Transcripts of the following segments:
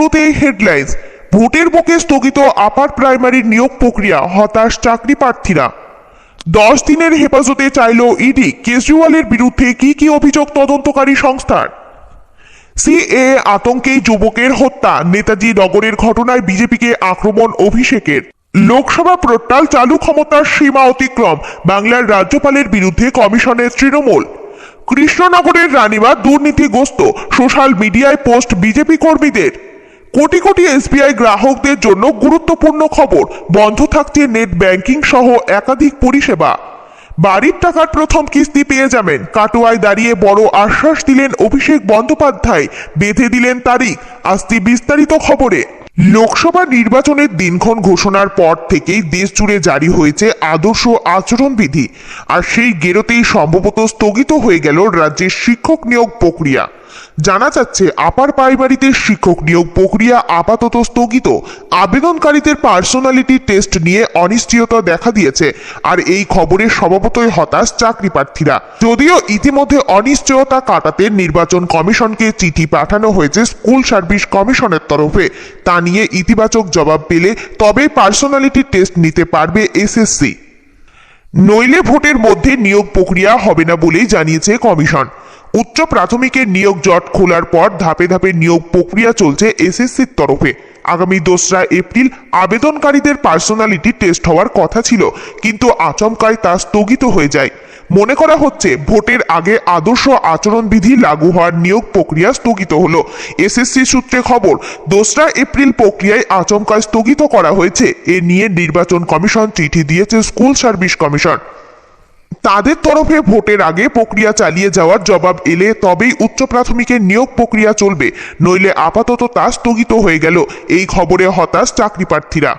শুরুতেই হেডলাইন্স। ভোটের বুকে স্থগিত আপার প্রাইমারির নিয়োগ প্রক্রিয়া, হতাশ চাকরি প্রার্থীরা। 10 দিনের হেফাজতে চাইল ইডি, কেজরিওয়ালের বিরুদ্ধে কি কি অভিযোগ তদন্তকারী সংস্থার। সিএএ আতঙ্কে যুবকের হত্যা, নেতাজি নগরের ঘটনায় বিজেপিকে আক্রমণ অভিষেকের। লোকসভা পোর্টাল চালু, ক্ষমতার সীমা অতিক্রম, বাংলার রাজ্যপালের বিরুদ্ধে কমিশনের তৃণমূল। কৃষ্ণনগরের রানীবাগ দুর্নীতিগ্রস্ত, সোশ্যাল মিডিয়ায় পোস্ট বিজেপি কর্মীদের। কোটি কোটি এসবিআই গ্রাহকদের জন্য গুরুত্বপূর্ণ খবর, বন্ধ থাকছে নেট ব্যাংকিং সহ একাধিক পরিষেবা। বাড়ির টাকার প্রথম কিস্তি পেয়ে যাবেন, কাটোয়ায় দাঁড়িয়ে বড় আশ্বাস দিলেন অভিষেক বন্দ্যোপাধ্যায়, বেঁধে দিলেন তারিখ। আসছে বিস্তারিত খবরে। লোকসভা নির্বাচনের দিনক্ষণ ঘোষণার পর থেকেই দেশ জুড়ে জারি হয়েছে আদর্শ আচরণবিধি, আর সেই গেরোতেই সম্ভবত স্থগিত হয়ে গেল রাজ্যের শিক্ষক নিয়োগ প্রক্রিয়া। জানা যাচ্ছে আপার প্রাইমারিতে শিক্ষক নিয়োগ প্রক্রিয়া আপাতত স্থগিত। আবেদনকারীদের পার্সোনালিটি টেস্ট নিয়ে অনিশ্চয়তা দেখা দিয়েছে, আর এই খবরে স্বভাবতই হতাশ চাকরি প্রার্থীরা। যদিও ইতিমধ্যে অনিশ্চয়তা কাটাতে নির্বাচন কমিশনকে চিঠি পাঠানো হয়েছে স্কুল সার্ভিস কমিশনের তরফে, তা নিয়ে ইতিবাচক জবাব পেলে তবে পার্সোনালিটি টেস্ট নিতে পারবে এসএসসি। নইলে ভোটের মধ্যে নিয়োগ প্রক্রিয়া হবে না বলেই জানিয়েছে কমিশন। উচ্চ প্রাথমিকের নিয়োগ জট খোলার পর ধাপে ধাপে নিয়োগ প্রক্রিয়া চলছে এসএসসির তরফে। আগামী 2রা এপ্রিল আবেদনকারীদের পার্সোনালিটি টেস্ট হওয়ার কথা ছিল, কিন্তু আচমকায় তা স্থগিত হয়ে যায়। মনে করা হচ্ছে ভোটের আগে আদর্শ আচরণবিধি লাগু হওয়ার নিয়োগ প্রক্রিয়া স্থগিত হলো। এসএসসি সূত্রে খবর, 2রা এপ্রিল প্রক্রিয়ায় আচমকায় স্থগিত করা হয়েছে। এ নিয়ে নির্বাচন কমিশন চিঠি দিয়েছে স্কুল সার্ভিস কমিশন। তাদের তরফে ভোটের আগে প্রক্রিয়া চালিয়ে যাওয়ার জবাব এলে তবেই উচ্চ প্রাথমিকের নিয়োগ প্রক্রিয়া চলবে, নইলে আপাতত তা স্থগিত হয়ে গেল। এই খবরে হতাশ চাকরি প্রার্থীরা।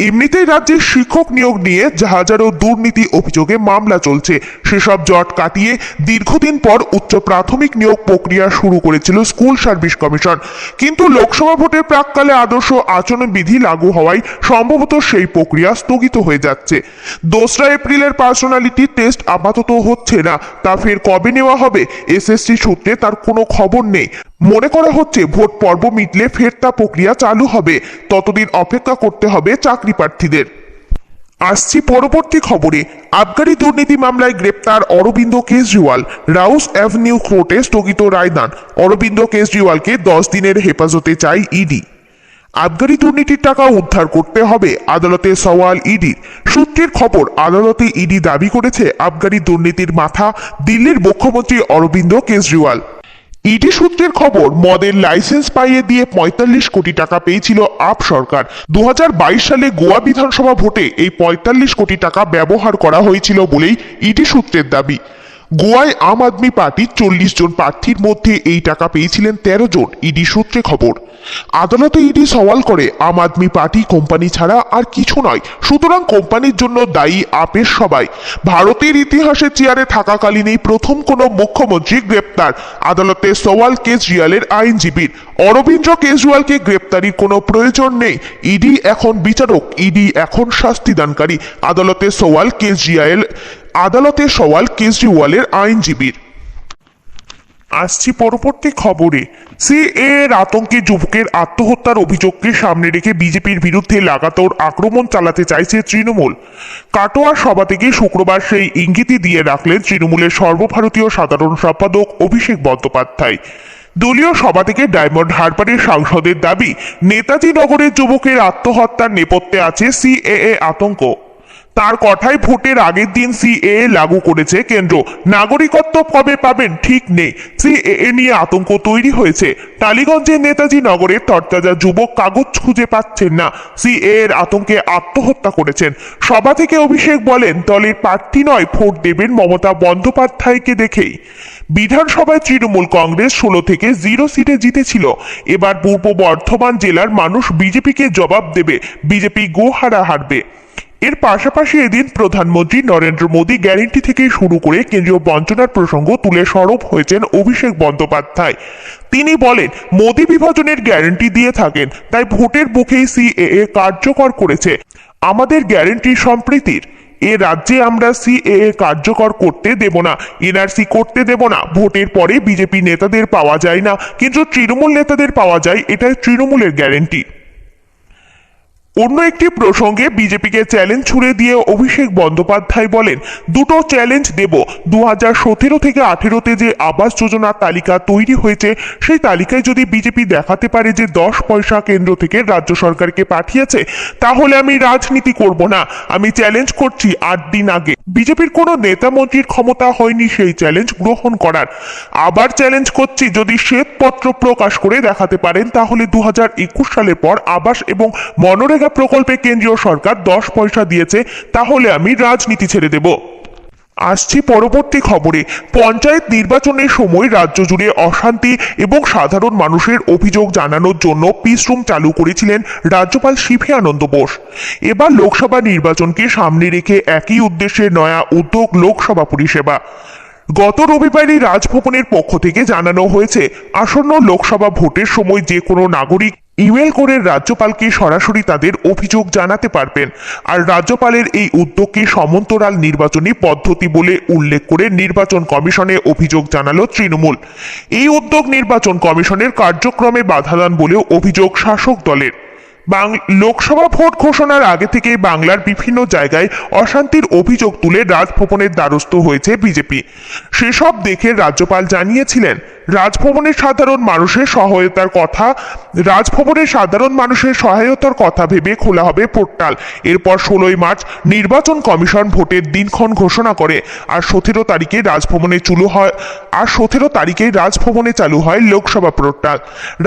এমনিতেই রাজ্যের শিক্ষক নিয়োগ নিয়ে হাজারো দুর্নীতি অভিযোগে মামলা চলছে। সেসব জট কাটিয়ে দীর্ঘদিন পর উচ্চ প্রাথমিক নিয়োগ প্রক্রিয়া শুরু করেছিল স্কুল সার্ভিস কমিশন, কিন্তু লোকসভা ভোটের প্রাককালে আদর্শ আচরণবিধি লাগু হওয়ায় সম্ভবত সেই প্রক্রিয়া স্থগিত হয়ে যাচ্ছে। 2রা এপ্রিলের পার্সোনালিটি টেস্ট আপাতত হচ্ছে না, তা ফের কবে নেওয়া হবে এসএসসি সূত্রে তার কোনো খবর নেই। মনে করা হচ্ছে ভোট পর্ব মিটলে ফের তা প্রক্রিয়া চালু হবে, ততদিন অপেক্ষা করতে হবে চাকরি প্রার্থীদের। আসছি পরবর্তী খবরে। আবগারি দুর্নীতি মামলায় গ্রেপ্তার অরবিন্দ কেজরিওয়াল, রাউস অ্যাভিনিউ কোর্টে স্থগিত রায়দান। অরবিন্দ কেজরিওয়ালকে 10 দিনের হেফাজতে চাই ইডি। আবগারি দুর্নীতির টাকা উদ্ধার করতে হবে, আদালতে সওয়াল ইডির। সূত্রের খবর, আদালতে ইডি দাবি করেছে আবগারি দুর্নীতির মাথা দিল্লির মুখ্যমন্ত্রী অরবিন্দ কেজরিওয়াল। ইডি সূত্রের খবর, মদের লাইসেন্স পাইয়ে দিয়ে 45 কোটি টাকা পেয়েছিল আপ সরকার। 2022 সালে গোয়া বিধানসভা ভোটে এই 45 কোটি টাকা ব্যবহার করা হয়েছিল বলেই ইডি সূত্রের দাবি। গোয়ায় আম আদমি পার্টির 40 জন প্রার্থীর মধ্যে এই টাকা পেয়েছিলেন 13 জন, ইডি সূত্রে খবর। আদালতে ইডি সওয়াল করে, আম আদমি পার্টি কোম্পানি ছাড়া আর কিছু নয়, সুতরাং কোম্পানির জন্য দায়ী আপের সবাই। ভারতের ইতিহাসে চেয়ারে থাকাকালীনই প্রথম কোনো মুখ্যমন্ত্রী গ্রেপ্তার। আদালতে সওয়াল কেজরিওয়ালের আইনজীবীর। অরবিন্দ কেজরিওয়ালকে গ্রেপ্তারির কোনো প্রয়োজন নেই, ইডি এখন বিচারক, ইডি এখন শাস্তিদানকারী। আদালতে সওয়াল কেজরিওয়ালের আইনজীবীর। আসছি পরবর্তী খবরে। সিএএর আতঙ্কে যুবকের আত্মহত্যার অভিযোগকে সামনে রেখে বিজেপির বিরুদ্ধে লাগাতার আক্রমণ চালাতে চাইছে তৃণমূল। কাটোয়া সভা থেকে শুক্রবার সেই ইঙ্গিতই দিয়ে রাখলেন তৃণমূলের সর্বভারতীয় সাধারণ সম্পাদক অভিষেক বন্দ্যোপাধ্যায়। দলীয় সভা থেকে ডায়মন্ড হারবারের সাংসদের দাবি, নেতাজি নগরের যুবকের আত্মহত্যার নেপথ্যে আছে সিএএ আতঙ্ক। তার কথায়, ভোটের আগের দিন সিএএ লাগু করেছে কেন্দ্র, নাগরিকত্ব কবে পাবেন ঠিক নেই। সিএএ নিয়ে আতঙ্ক তৈরি হয়েছে। টালিগঞ্জের নেতাজি নগরের তরতাজা যুবক কাগজ খুঁজে পাচ্ছেন না, সিএএর আতঙ্কে আত্মহত্যা করেছেন। সভা থেকে অভিষেক বলেন, দলের প্রার্থী নয়, ভোট দেবেন মমতা বন্দ্যোপাধ্যায়কে দেখেই। বিধানসভায় তৃণমূল কংগ্রেস 16 থেকে 0 সিটে জিতেছিল। এবার পূর্ব বর্ধমান জেলার মানুষ বিজেপিকে জবাব দেবে, বিজেপি গোহারা হারবে। এর পাশাপাশি এদিন প্রধানমন্ত্রী নরেন্দ্র মোদী গ্যারেন্টি থেকে শুরু করে কেন্দ্রীয় বঞ্চনার প্রসঙ্গ তুলে সরব হয়েছেন অভিষেক বন্দ্যোপাধ্যায়। তিনি বলেন, মোদী বিভাজনের গ্যারেন্টি দিয়ে থাকেন, তাই ভোটের মুখেই সিএএ কার্যকর করেছে। আমাদের গ্যারেন্টি সম্প্রীতির। এ রাজ্যে আমরা সিএএ কার্যকর করতে দেব না, এনআরসি করতে দেব না। ভোটের পরে বিজেপি নেতাদের পাওয়া যায় না, কিন্তু তৃণমূল নেতাদের পাওয়া যায়, এটা তৃণমূলের গ্যারেন্টি। অন্য একটি প্রসঙ্গে বিজেপিকে চ্যালেঞ্জ ছুড়ে দিয়ে অভিষেক বন্দ্যোপাধ্যায় বলেন, দুটো চ্যালেঞ্জ দেব। 2017 থেকে 18-তে যে আবাস যোজনার তালিকা তৈরি হয়েছে, সেই তালিকায় যদি বিজেপি দেখাতে পারে যে 10 পয়সা কেন্দ্র থেকে রাজ্য সরকারকে পাঠিয়েছে, তাহলে আমি রাজনীতি করব না। আমি চ্যালেঞ্জ করছি 8 দিন আগে বিজেপির কোনো নেতা মন্ত্রীর ক্ষমতা হয়নি সেই চ্যালেঞ্জ গ্রহণ করার। আবার চ্যালেঞ্জ করছি, যদি শ্বেতপত্র প্রকাশ করে দেখাতে পারেন, তাহলে 2021 সালের পর আবাস এবং মনরেগা প্রকল্পে কেন্দ্রীয় সরকার 10 পয়সা দিয়েছে, তাহলে আমি রাজনীতি ছেড়ে দেব। আসছি পরবর্তী খবরে। পঞ্চায়েত নির্বাচনের সময় রাজ্য জুড়ে অশান্তি এবং সাধারণ মানুষের অভিযোগ জানানোর জন্য পিস রুম চালু করেছিলেন রাজ্যপাল সিভি আনন্দ বোস। এবার লোকসভা নির্বাচনকে সামনে রেখে একই উদ্দেশ্যে নয়া উদ্যোগ লোকসভা পরিষেবা। গত রবিবারই রাজভবনের পক্ষ থেকে জানানো হয়েছে, আসন্ন লোকসভা ভোটের সময় যে কোনো নাগরিক ইমেল করে রাজ্যপালকে সরাসরি তাদের অভিযোগ জানাতে পারবেন। আর রাজ্যপালের এই উদ্যোগকে সমান্তরাল নির্বাচনী পদ্ধতি বলে উল্লেখ করে নির্বাচন কমিশনে অভিযোগ জানালো তৃণমূল। এই উদ্যোগ নির্বাচন কমিশনের কার্যক্রমে বাধাদান বলেও অভিযোগ শাসক দলের। লোকসভা ভোট ঘোষণার আগে থেকেই বাংলার বিভিন্ন জায়গায় অশান্তির অভিযোগ তুলে রাজভবনের দ্বারস্থ হয়েছে বিজেপি। সেসব দেখে রাজ্যপাল জানিয়েছিলেন, রাজভবনের সাধারণ মানুষের সহায়তার কথা ভেবে খোলা হবে পোর্টাল। এরপর 16ই মার্চ নির্বাচন কমিশন ভোটের দিনক্ষণ ঘোষণা করে, আর 17 তারিখে রাজভবনে চালু হয় লোকসভা পোর্টাল।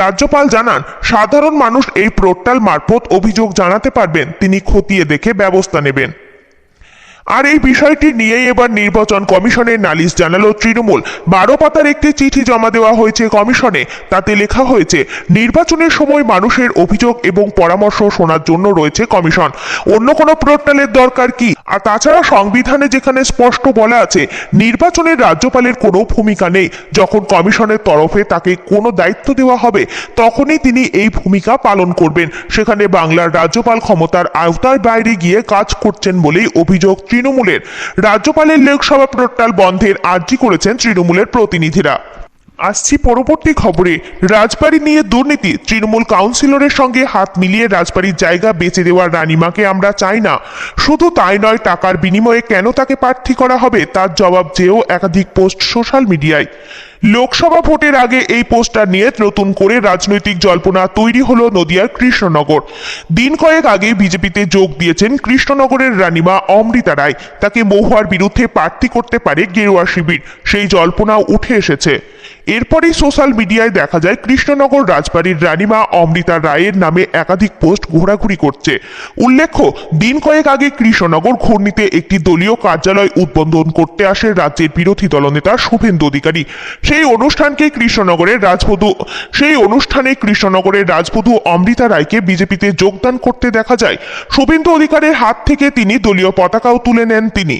রাজ্যপাল জানান, সাধারণ মানুষ এই পোর্টাল মারফত অভিযোগ জানাতে পারবেন, তিনি খতিয়ে দেখে ব্যবস্থা নেবেন। আর এই বিষয়টি নিয়েই এবার নির্বাচন কমিশনের নালিশ জানালো তৃণমূল। 12 পাতার একটি চিঠি জমা দেওয়া হয়েছে কমিশনে। তাতে লেখা হয়েছে, নির্বাচনের সময় মানুষের অভিযোগ এবং পরামর্শ শোনার জন্য রয়েছে কমিশন, অন্য কোনো পোর্টালের দরকার কি? আর তাছাড়া সংবিধানে যেখানে স্পষ্ট বলা আছে নির্বাচনের রাজ্যপালের কোনো ভূমিকা নেই, যখন কমিশনের তরফে তাকে কোনো দায়িত্ব দেওয়া হবে তখনই তিনি এই ভূমিকা পালন করবেন। সেখানে বাংলার রাজ্যপাল ক্ষমতার আওতার বাইরে গিয়ে কাজ করছেন বলেই অভিযোগ তৃণমূলের। রাজ্যপালের লোকসভা পোর্টাল বন্ধের আর্জি করেছেন তৃণমূলের প্রতিনিধিরা। আসছি পরবর্তী খবরে। রাজবাড়ী নিয়ে দুর্নীতি, তৃণমূল কাউন্সিলরের সঙ্গে হাত মিলিয়ে রাজবাড়ির জায়গা বেচে দেওয়ার রানিমাকে আমরা চাই না। শুধু তাই নয়, টাকার বিনিময়ে কেন তাকে প্রার্থী করা হবে তার জবাব চেয়েও একাধিক পোস্ট সোশ্যাল মিডিয়ায়। লোকসভা ভোটের আগে এই পোস্টার নিয়ে নতুন করে রাজনৈতিক জল্পনা তৈরি হলো নদিয়ার কৃষ্ণনগর। দিন কয়েক আগে বিজেপিতে যোগ দিয়েছেন কৃষ্ণনগরের রানিমা অমৃতা রায়। তাকে মহুয়ার বিরুদ্ধে প্রার্থী করতে পারে গেরুয়া শিবির, সেই জল্পনাও উঠে এসেছে। এরপরই সোশ্যাল মিডিয়ায় দেখা যায় কৃষ্ণনগর রাজবাড়ির রানিমা অমৃতা রায়ের নামে একাধিক পোস্ট ঘোরাঘুরি করছে। উল্লেখ্য, দিন কয়েক আগে কৃষ্ণনগর ঘূর্ণিতে একটি দলীয় কার্যালয় উদ্বোধন করতে আসে রাজ্যের বিরোধী দলনেতা শুভেন্দু অধিকারী। সেই অনুষ্ঠানে কৃষ্ণনগরের রাজবধূ অমৃতা রায়কে বিজেপিতে যোগদান করতে দেখা যায়। শুভেন্দু অধিকারীর হাত থেকে তিনি দলীয় পতাকাও তুলে নেন তিনি।